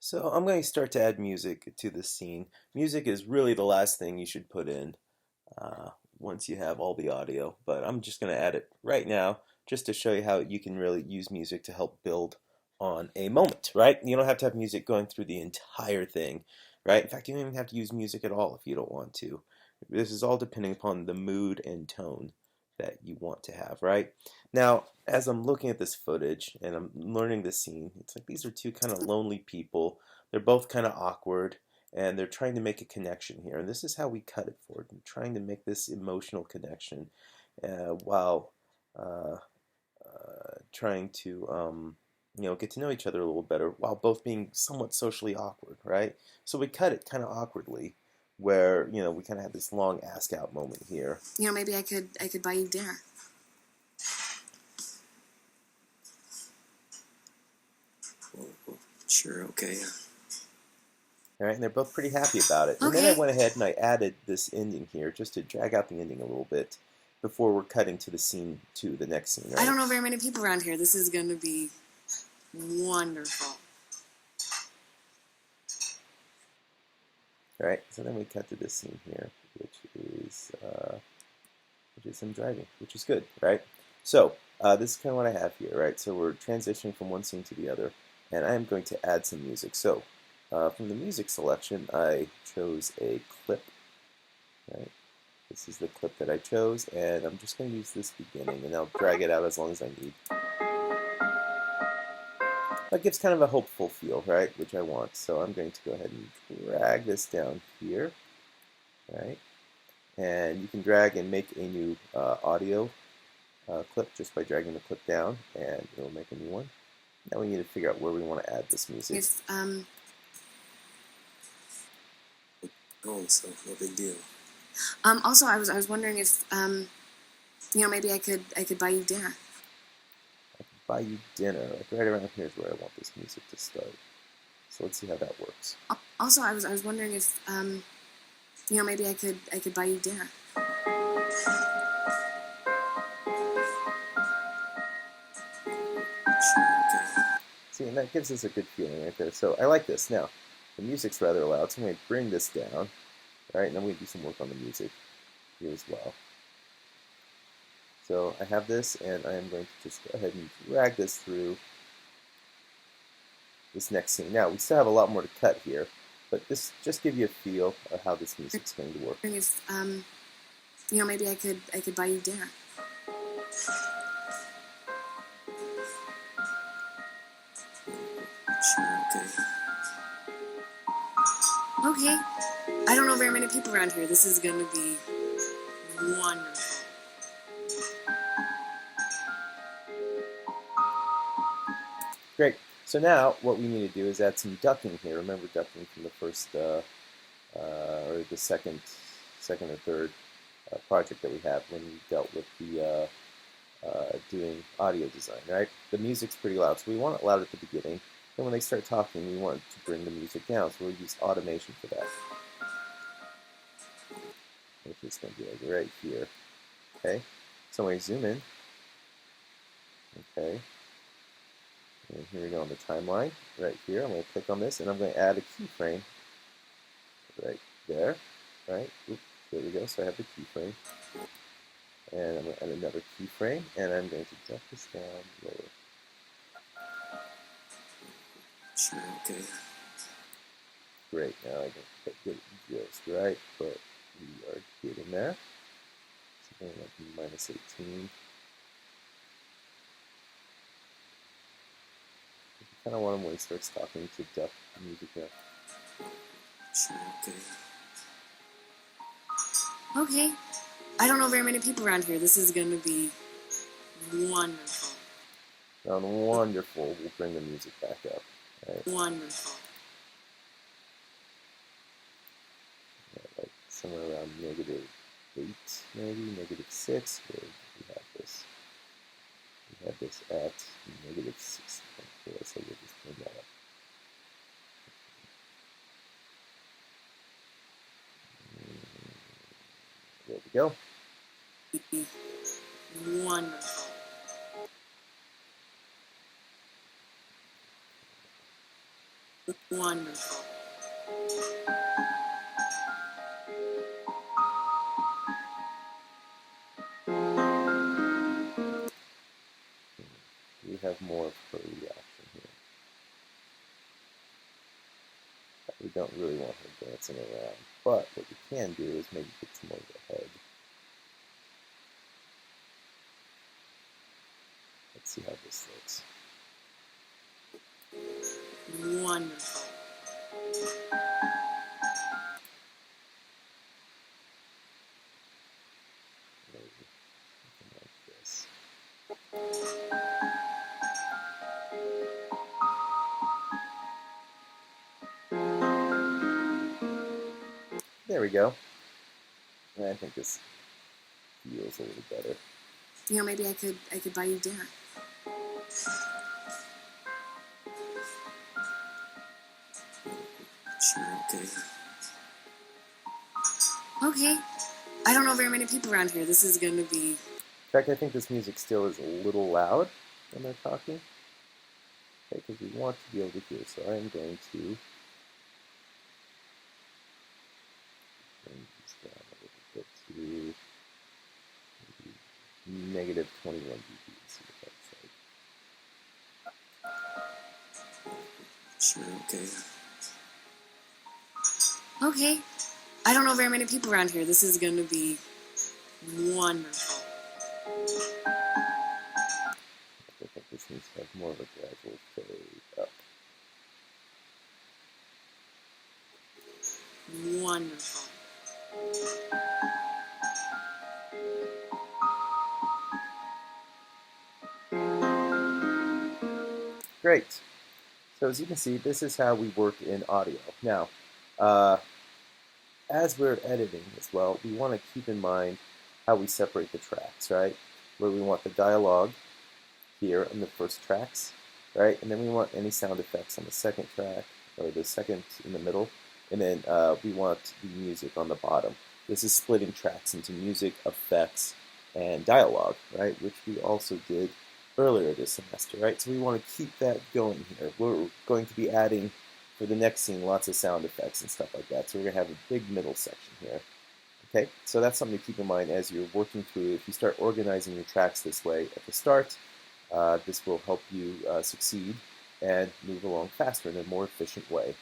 So I'm going to start to add music to this scene. Music is really the last thing you should put in uh, once you have all the audio, but I'm just going to add it right now just to show you how you can really use music to help build on a moment, right? You don't have to have music going through the entire thing, right? In fact, you don't even have to use music at all if you don't want to. This is all depending upon the mood and tone that you want to have, right? Now, as I'm looking at this footage and I'm learning this scene, it's like these are two kind of lonely people. They're both kind of awkward and they're trying to make a connection here. And this is how we cut it forward. I'm trying to make this emotional connection while trying to get to know each other a little better while both being somewhat socially awkward, right? So we cut it kind of awkwardly where, we kind of have this long ask out moment here. Maybe I could buy you dinner. Well, sure, okay. All right, and they're both pretty happy about it. And then I Okay. went ahead and I added this ending here just to drag out the ending a little bit before we're cutting to the scene to the next scene, right? I don't know very many people around here. This is going to be wonderful. All right, so then we cut to this scene here, which is him driving, which is good, right? So this is kind of what I have here, right? So we're transitioning from one scene to the other, and I am going to add some music. So from the music selection, I chose a clip, right? This is the clip that I chose, and I'm just going to use this beginning, and I'll drag it out as long as I need. That gives kind of a hopeful feel, right, which I want. So I'm going to go ahead and drag this down here, right? And you can drag and make a new audio clip just by dragging the clip down, and it'll make a new one. Now we need to figure out where we want to add this music. If Oh, so no big deal. Also, I was wondering if maybe I could buy you dinner. Buy you dinner. Like right around here is where I want this music to start. So let's see how that works. Also, I was wondering if maybe I could buy you dinner. Sure, okay. See, and that gives us a good feeling right there. So I like this. Now, the music's rather loud, so I'm going to bring this down. All right, and I'm going to do some work on the music here as well. So I have this, and I am going to just go ahead and drag this through this next scene. Now, we still have a lot more to cut here, but this just give you a feel of how this music's going to work. I'm wondering if maybe I could buy you dinner. Sure, okay. Okay. I don't know very many people around here. This is going to be wonderful. Great. So now what we need to do is add some ducking here. Remember ducking from the first or the second or third project that we have when we dealt with the doing audio design, right? The music's pretty loud, so we want it loud at the beginning. Then when they start talking, we want to bring the music down, so we'll use automation for that. Which is going to be like right here. Okay, so when I zoom in, okay, and here we go on the timeline, right here. I'm going to click on this, and I'm going to add a keyframe right there, right? Oops, there we go. So I have the keyframe, and I'm going to add another keyframe, and I'm going to duck this down lower. Sure, okay. Great. Now I can get it just right, but we are getting there. Something like -18. I kind of want him when he starts talking to duck the music down. Sure, okay. Okay. I don't know very many people around here. This is going to be wonderful. Now, wonderful. We'll bring the music back up. Right? Wonderful. Yeah, like somewhere around -8, maybe -6. Where we have this. We have this at -6.4. So we'll just bring that up. There we go. Wonderful. Wonderful. We have more of her reaction here. We don't really want her dancing around, but what we can do is maybe get some more of the head. Let's see how this looks. Wonderful. Maybe something like this. There we go. And I think this feels a little better. You know, maybe I could buy you dinner. Sure, okay. Okay. I don't know very many people around here. This is gonna be... In fact, I think this music still is a little loud when they're talking. Okay, because we want to be able to hear, so I'm going to bring this down a little bit to maybe negative 21 dB. See what that's like. Sure, okay. Okay. I don't know very many people around here. This is gonna be wonderful. I think this needs to have more of a gradual fade up. Wonderful. Great. So as you can see, this is how we work in audio. Now, as we're editing as well, we want to keep in mind how we separate the tracks, right? Where we want the dialogue here in the first tracks, right? And then we want any sound effects on the second track, or the second in the middle, and then we want the music on the bottom. This is splitting tracks into music, effects, and dialogue, right? Which we also did earlier this semester, right? So we want to keep that going here. We're going to be adding, for the next scene, lots of sound effects and stuff like that. So we're going to have a big middle section here. Okay, so that's something to keep in mind as you're working through. If you start organizing your tracks this way at the start, this will help you succeed and move along faster in a more efficient way.